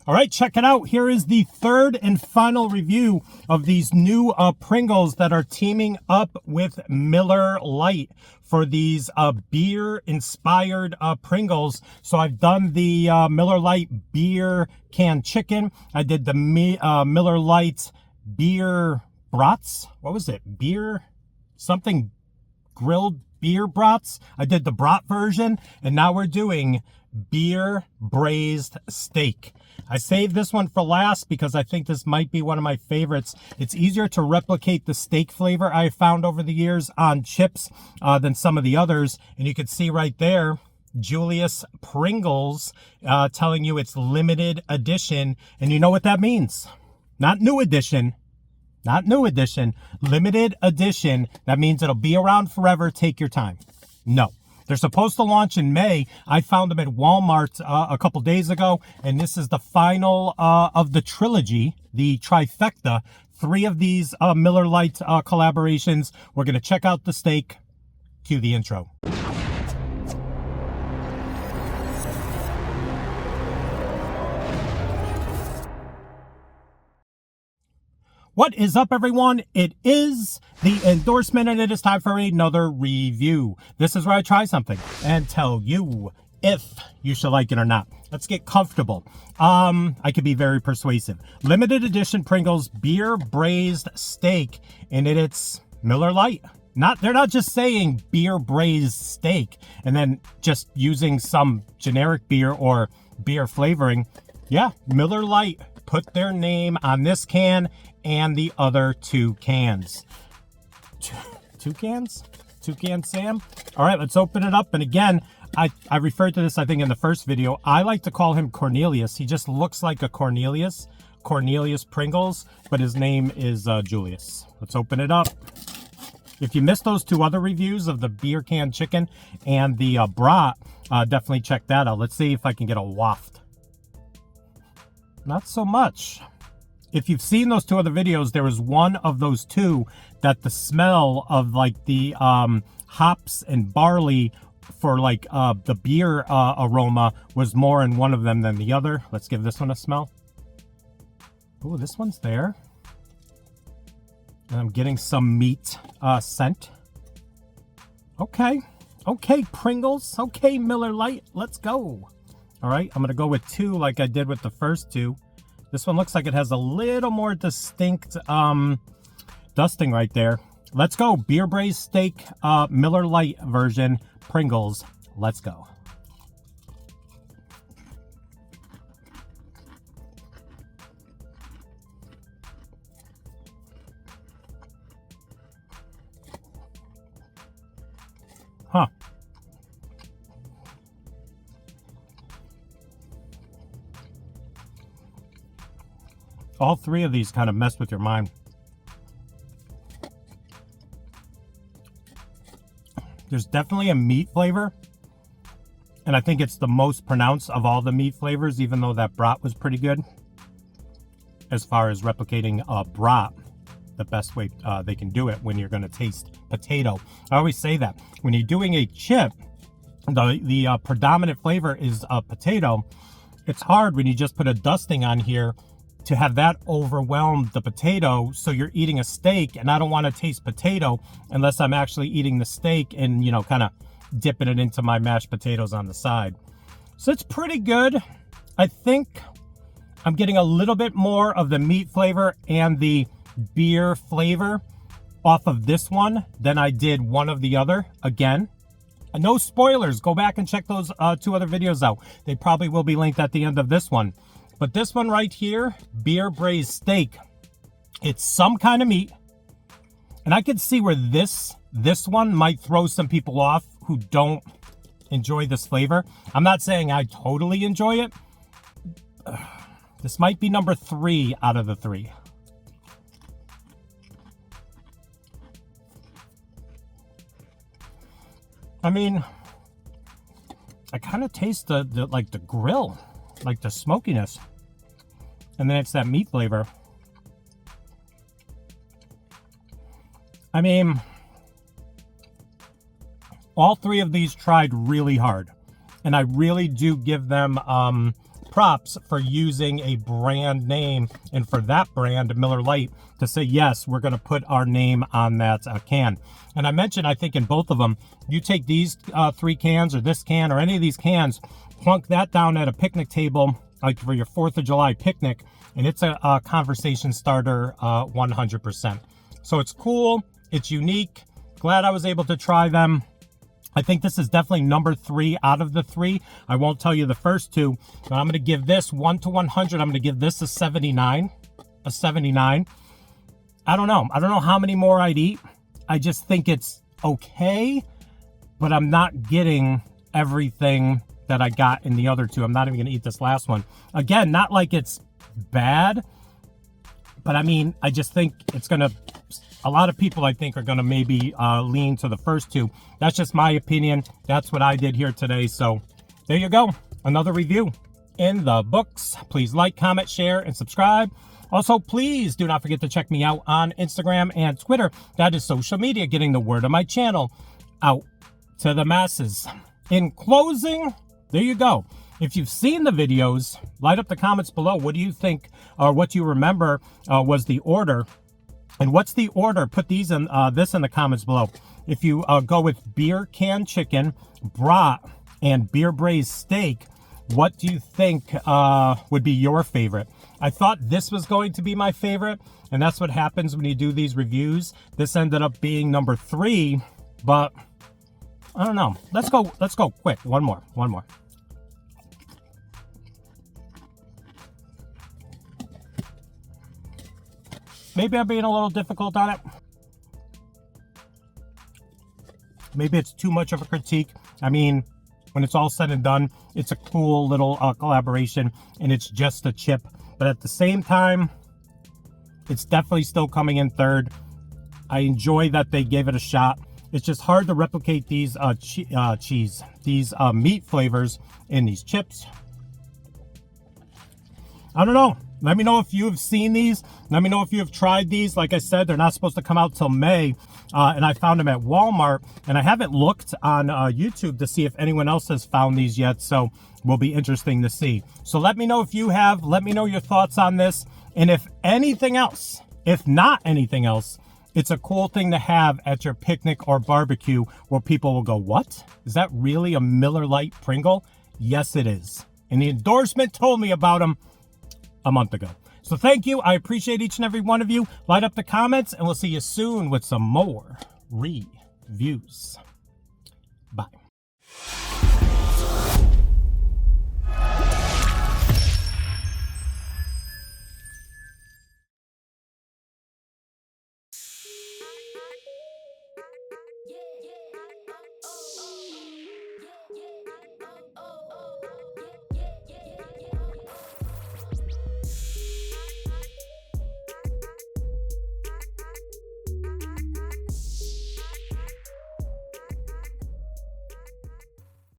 All right, check it out. Here is the third and final review of these new Pringles that are teaming up with Miller Lite for these beer-inspired Pringles. So I've done the Miller Lite Beer Can Chicken. I did the Miller Lite Beer Brats. What was it? Beer something Grilled Beer Brats. I did the brat version, and now we're doing Beer-Braised steak. I saved this one for last because I think this might be one of my favorites. It's easier to replicate the steak flavor I found over the years on chips than some of the others. And you can see right there, Julius Pringles telling you it's limited edition. And you know what that means? Not new edition. Not new edition. Limited edition. That means it'll be around forever. Take your time. No. They're supposed to launch in May. I found them at Walmart a couple days ago, and this is the final of the trilogy, the trifecta. 3 of these Miller Lite collaborations. We're going to check out the steak. Cue the intro. What is up, everyone? It is the endorsement, and it is time for another review. This is where I try something and tell you if you should like it or not. Let's get comfortable. I could be very persuasive. Limited edition Pringles Beer-Braised steak, and it's Miller Lite. They're not just saying beer-braised steak and then just using some generic beer or beer flavoring. Yeah, Miller Lite put their name on this can and the other 2 cans. Two cans? 2 cans, Sam? All right, let's open it up. And again, I referred to this, I think, in the first video. I like to call him Cornelius. He just looks like a Cornelius Pringles, but his name is Julius. Let's open it up. If you missed those 2 other reviews of the Beer Can Chicken and the Brat, definitely check that out. Let's see if I can get a waft. Not so much. If you've seen those 2 other videos, there was one of those 2 that the smell of like the hops and barley for like the beer aroma was more in one of them than the other. Let's give this one a smell. Oh, this one's there. And I'm getting some meat scent. Okay. Okay, Pringles. Okay, Miller Lite. Let's go. All right, I'm going to go with 2 like I did with the first 2. This one looks like it has a little more distinct dusting right there. Let's go. Beer-braised steak, Miller Lite version, Pringles. Let's go. Huh. All 3 of these kind of mess with your mind. There's definitely a meat flavor, and I think it's the most pronounced of all the meat flavors, even though that brat was pretty good. As far as replicating a brat, the best way they can do it when you're going to taste potato. I always say that. When you're doing a chip, the predominant flavor is potato. It's hard when you just put a dusting on here to have that overwhelm the potato, so you're eating a steak, and I don't want to taste potato unless I'm actually eating the steak and, you know, kind of dipping it into my mashed potatoes on the side. So it's pretty good. I think I'm getting a little bit more of the meat flavor and the beer flavor off of this one than I did one of the other. Again, no spoilers. Go back and check those 2 other videos out. They probably will be linked at the end of this one. But this one right here, beer-braised steak, it's some kind of meat. And I could see where this one might throw some people off who don't enjoy this flavor. I'm not saying I totally enjoy it. This might be number 3 out of the 3. I mean, I kind of taste the grill. Like the smokiness, and then it's that meat flavor. I mean, all 3 of these tried really hard, and I really do give them props for using a brand name, and for that brand, Miller Lite, to say, yes, we're going to put our name on that can. And I mentioned, I think in both of them, you take these 3 cans or this can or any of these cans, plunk that down at a picnic table, like for your 4th of July picnic, and it's a conversation starter 100%. So it's cool. It's unique. Glad I was able to try them. I think this is definitely number 3 out of the 3. I won't tell you the first 2, but I'm going to give this 1 to 100. I'm going to give this a 79. A 79. I don't know. I don't know how many more I'd eat. I just think it's okay, but I'm not getting everything that I got in the other 2. I'm not even going to eat this last one. Again, not like it's bad, but I mean, I just think it's going to, a lot of people I think are going to maybe lean to the first 2. That's just my opinion. That's what I did here today. So there you go. Another review in the books. Please like, comment, share, and subscribe. Also, please do not forget to check me out on Instagram and Twitter. That is social media, getting the word of my channel out to the masses. In closing, there you go. If you've seen the videos, light up the comments below. What do you think, or what do you remember was the order? And what's the order? Put these in this in the comments below. If you go with Beer Can Chicken, Brat, and Beer-Braised Steak, what do you think would be your favorite? I thought this was going to be my favorite, and that's what happens when you do these reviews. This ended up being number 3, but I don't know. Let's go quick. One more. Maybe I'm being a little difficult on it. Maybe it's too much of a critique. I mean, when it's all said and done, it's a cool little collaboration, and it's just a chip. But at the same time, it's definitely still coming in 3rd. I enjoy that they gave it a shot. It's just hard to replicate these meat flavors in these chips. I don't know. Let me know if you have seen these. Let me know if you have tried these. Like I said, they're not supposed to come out till May. And I found them at Walmart. And I haven't looked on YouTube to see if anyone else has found these yet. So will be interesting to see. So let me know if you have. Let me know your thoughts on this. And if anything else, if not anything else, it's a cool thing to have at your picnic or barbecue where people will go, what? Is that really a Miller Lite Pringle? Yes, it is. And the endorsement told me about them a month ago. So thank you. I appreciate each and every one of you. Light up the comments, and we'll see you soon with some more reviews. Bye.